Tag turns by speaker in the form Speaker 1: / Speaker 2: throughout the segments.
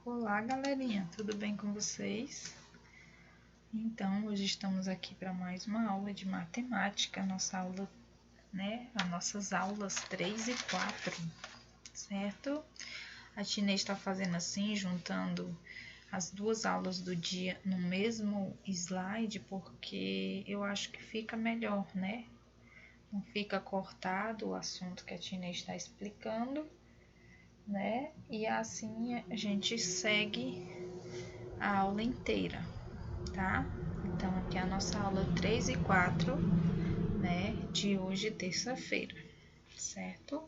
Speaker 1: Olá, galerinha, tudo bem com vocês? Então, hoje estamos aqui para mais uma aula de matemática, nossa aula, as nossas aulas 3 e 4, certo? A Tina está fazendo assim, juntando as duas aulas do dia no mesmo slide, porque eu acho que fica melhor, né? Não fica cortado o assunto que a Tina está explicando, né? E assim a gente segue a aula inteira, tá? Então, aqui é a nossa aula 3 e 4, né? De hoje, terça-feira, certo?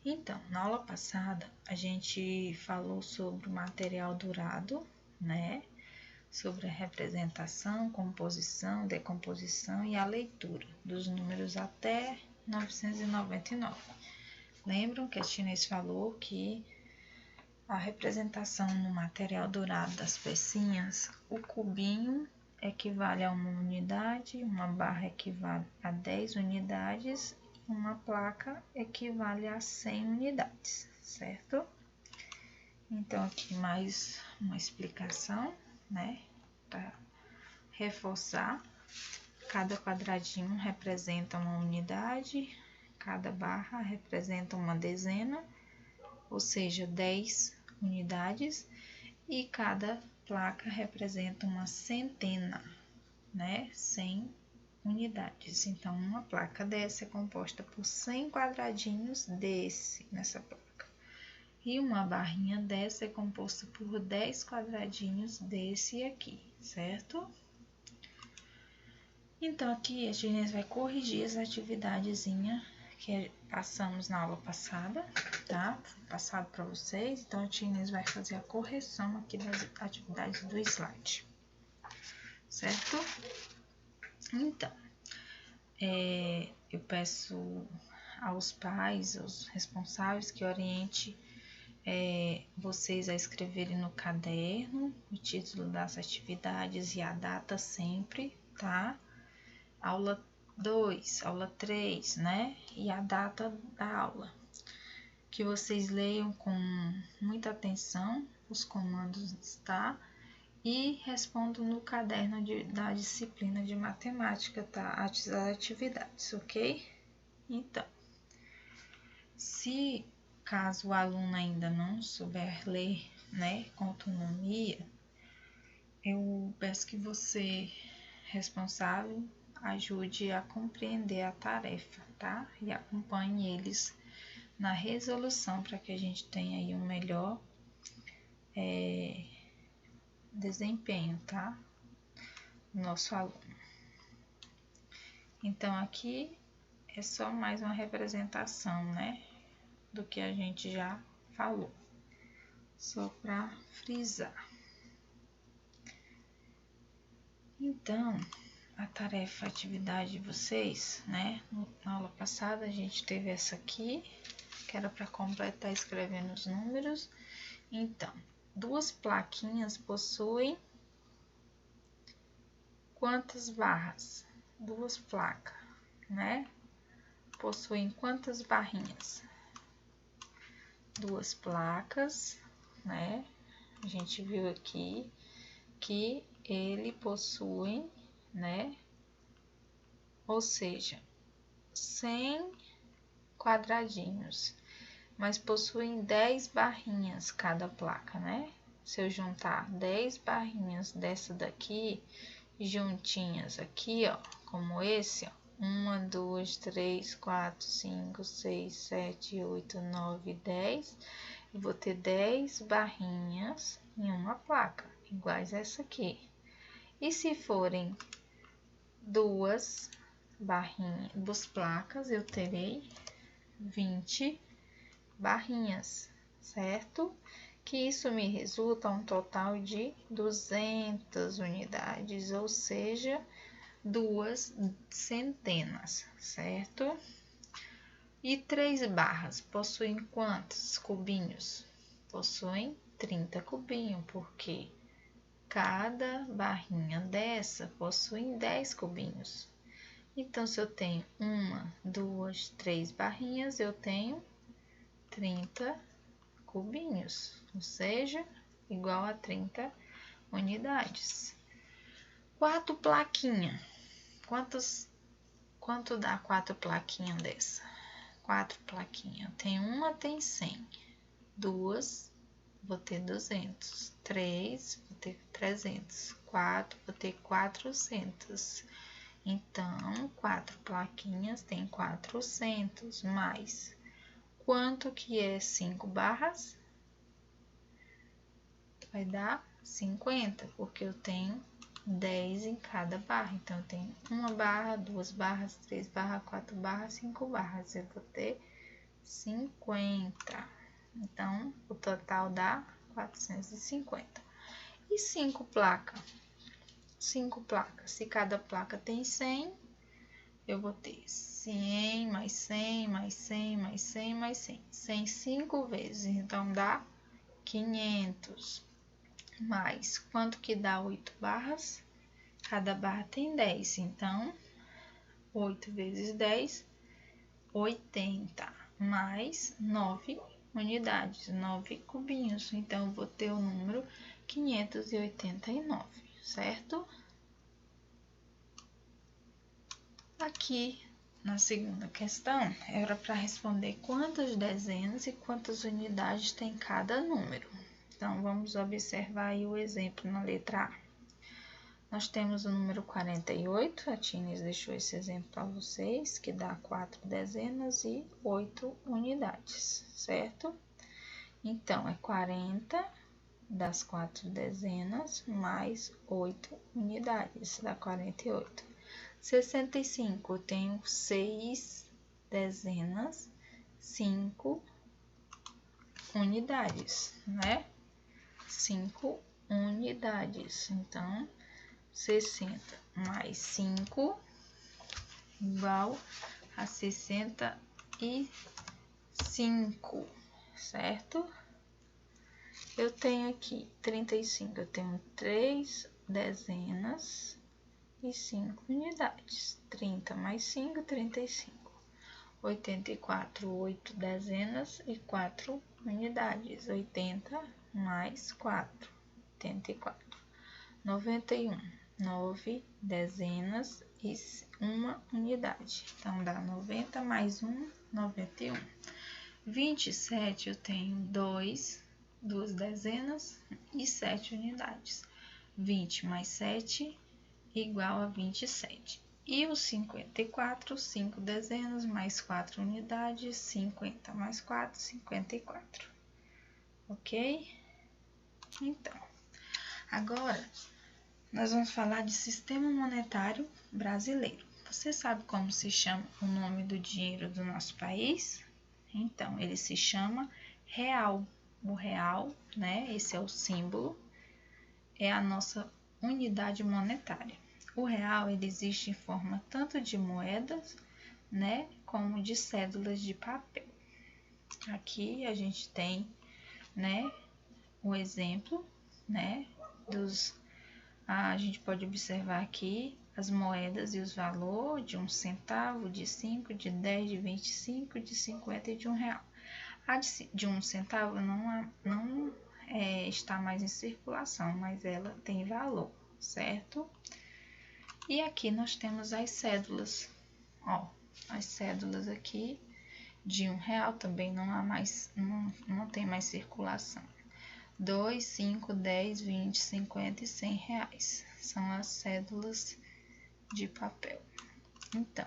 Speaker 1: Então, na aula passada, a gente falou sobre o material durado, né? Sobre a representação, composição, decomposição e a leitura dos números até 999. Lembram que a Chinês falou que a representação no material dourado das pecinhas, o cubinho equivale a 1 unidade, uma barra equivale a 10 unidades e uma placa equivale a 100 unidades, certo? Então, aqui mais uma explicação, né, para reforçar. Cada quadradinho representa uma unidade, cada barra representa uma dezena, ou seja, 10 unidades, e cada placa representa uma centena, né? 100 unidades. Então, uma placa dessa é composta por 100 quadradinhos nessa placa. E uma barrinha dessa é composta por 10 quadradinhos desse aqui, certo? Então, aqui a gente vai corrigir as atividadezinhas que passamos na aula passada, tá? Foi passado para vocês, então a Inês vai fazer a correção aqui das atividades do slide, certo? Então, eu peço aos pais, aos responsáveis, que oriente vocês a escreverem no caderno o título das atividades e a data sempre, tá? Aula 2, aula 3, né? E a data da aula. Que vocês leiam com muita atenção os comandos, tá? E respondam no caderno da disciplina de matemática, tá? As atividades, ok? Então, se caso o aluno ainda não souber ler, né, com autonomia, eu peço que você, responsável, ajude a compreender a tarefa, tá? E acompanhe eles na resolução para que a gente tenha aí um melhor desempenho, tá? Nosso aluno. Então, aqui é só mais uma representação, né? Do que a gente já falou. Só para frisar. Então, a tarefa, a atividade de vocês, né? Na aula passada a gente teve essa aqui, que era para completar escrevendo os números. Então, duas plaquinhas possuem quantas barras? Duas placas, né? Possuem quantas barrinhas? Duas placas, né? A gente viu aqui que ele possui, né? Ou seja, 100 quadradinhos, mas possuem 10 barrinhas cada placa, né? Se eu juntar 10 barrinhas dessa daqui, juntinhas aqui, ó, como esse, ó, 1, 2, 3, 4, 5, 6, 7, 8, 9, 10, eu vou ter 10 barrinhas em uma placa, iguais a essa aqui. E se forem duas placas, eu terei 20 barrinhas, certo? Que isso me resulta um total de 200 unidades, ou seja, 2 centenas, certo? E 3 barras possuem quantos cubinhos? Possuem 30 cubinhos, porque cada barrinha dessa possui 10 cubinhos. Então, se eu tenho 1, 2, 3 barrinhas, eu tenho 30 cubinhos, ou seja, igual a 30 unidades. Quatro plaquinhas. Quanto dá 4 plaquinhas dessa? 4 plaquinhas. Tem uma, tem 100. 2, vou ter 200. 3, vou ter 300. 4, vou ter 400. Então, 4 plaquinhas tem 400, mais quanto que é 5 barras? Vai dar 50, porque eu tenho 10 em cada barra. Então, eu tenho 1 barra, 2 barras, 3 barras, 4 barras, 5 barras. Eu vou ter 50. Então, o total dá 450. E 5 placas? 5 placas. Se cada placa tem 100, eu vou ter 100 mais 100 mais 100 mais 100 mais 100. 100 5 vezes, então dá 500. Mais quanto que dá 8 barras? Cada barra tem 10, então 8 vezes 10, 80. Mais 9 unidades, 9 cubinhos. Então, eu vou ter o número 589, certo? Aqui, na segunda questão, era para responder quantas dezenas e quantas unidades tem cada número. Então, vamos observar aí o exemplo na letra A. Nós temos o número 48, a Tines deixou esse exemplo para vocês, que dá 4 dezenas e 8 unidades, certo? Então, é 40 das 4 dezenas mais 8 unidades, dá 48. 65, eu tenho 6 dezenas, 5 unidades, né? 5 unidades. Então, 60 mais 5 igual a 65, certo? Eu tenho aqui 35, eu tenho 3 dezenas e 5 unidades. 30 mais 5, 35. 84, 8 dezenas e 4 unidades. 80 mais 4, 84. 91, 9 dezenas e 1 unidade. Então, dá 90 mais 1, 91. 27, eu tenho 2 dezenas e 7 unidades. 20 mais 7 igual a 27. E o 54, 5 dezenas mais 4 unidades, 50 mais 4, 54. Ok? Então, agora nós vamos falar de sistema monetário brasileiro. Você sabe como se chama o nome do dinheiro do nosso país? Então, ele se chama real. O real, né? Esse é o símbolo, é a nossa unidade monetária. O real, ele existe em forma tanto de moedas, né, como de cédulas de papel. Aqui a gente tem, né, o exemplo, né, a gente pode observar aqui as moedas e os valores de 1 centavo, de 5, de 10, de 25, de 50 e de R$1. A de 1 centavo não está mais em circulação, mas ela tem valor, certo? E aqui nós temos as cédulas, ó, as cédulas aqui de R$1 também não tem mais circulação. 2, 5, 10, 20, 50 e R$100 são as cédulas de papel. Então,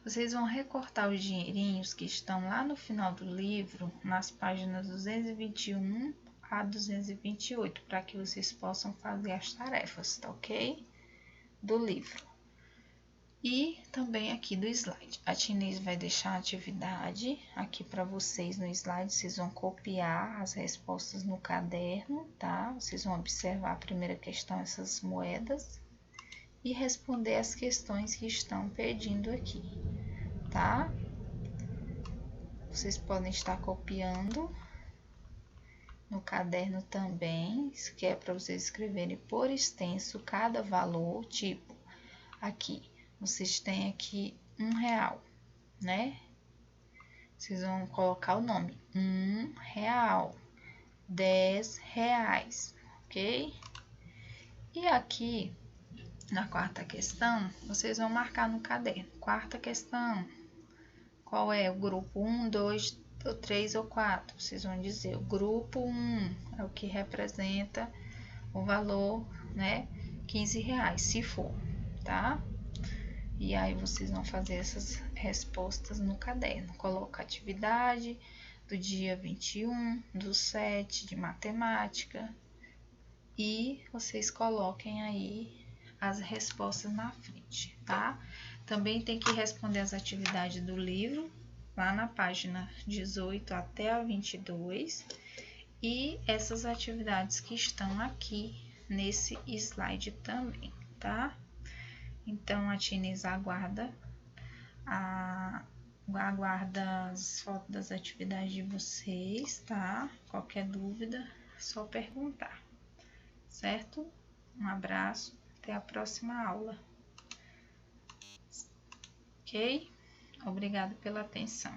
Speaker 1: vocês vão recortar os dinheirinhos que estão lá no final do livro, nas páginas 221 a 228, para que vocês possam fazer as tarefas, tá ok? Do livro. E também aqui do slide. A Tines vai deixar a atividade aqui para vocês no slide. Vocês vão copiar as respostas no caderno, tá? Vocês vão observar a primeira questão, essas moedas, e responder as questões que estão pedindo aqui, tá? Vocês podem estar copiando no caderno também, isso que é para vocês escreverem por extenso cada valor, tipo, aqui, vocês têm aqui R$1, né? Vocês vão colocar o nome, R$1, R$10, ok? E aqui, na quarta questão, vocês vão marcar no caderno. Quarta questão, qual é o grupo 1, 2, 3 ou 4? Vocês vão dizer, o grupo 1 é o que representa o valor, né, R$15, se for, tá? E aí vocês vão fazer essas respostas no caderno. Coloca a atividade do dia 21/7 de matemática e vocês coloquem aí as respostas na frente, tá? Também tem que responder as atividades do livro, lá na página 18 até a 22, e essas atividades que estão aqui nesse slide também, tá? Então, a Tines aguarda as fotos das atividades de vocês, tá? Qualquer dúvida, só perguntar, certo? Um abraço, até a próxima aula. Ok? Obrigada pela atenção.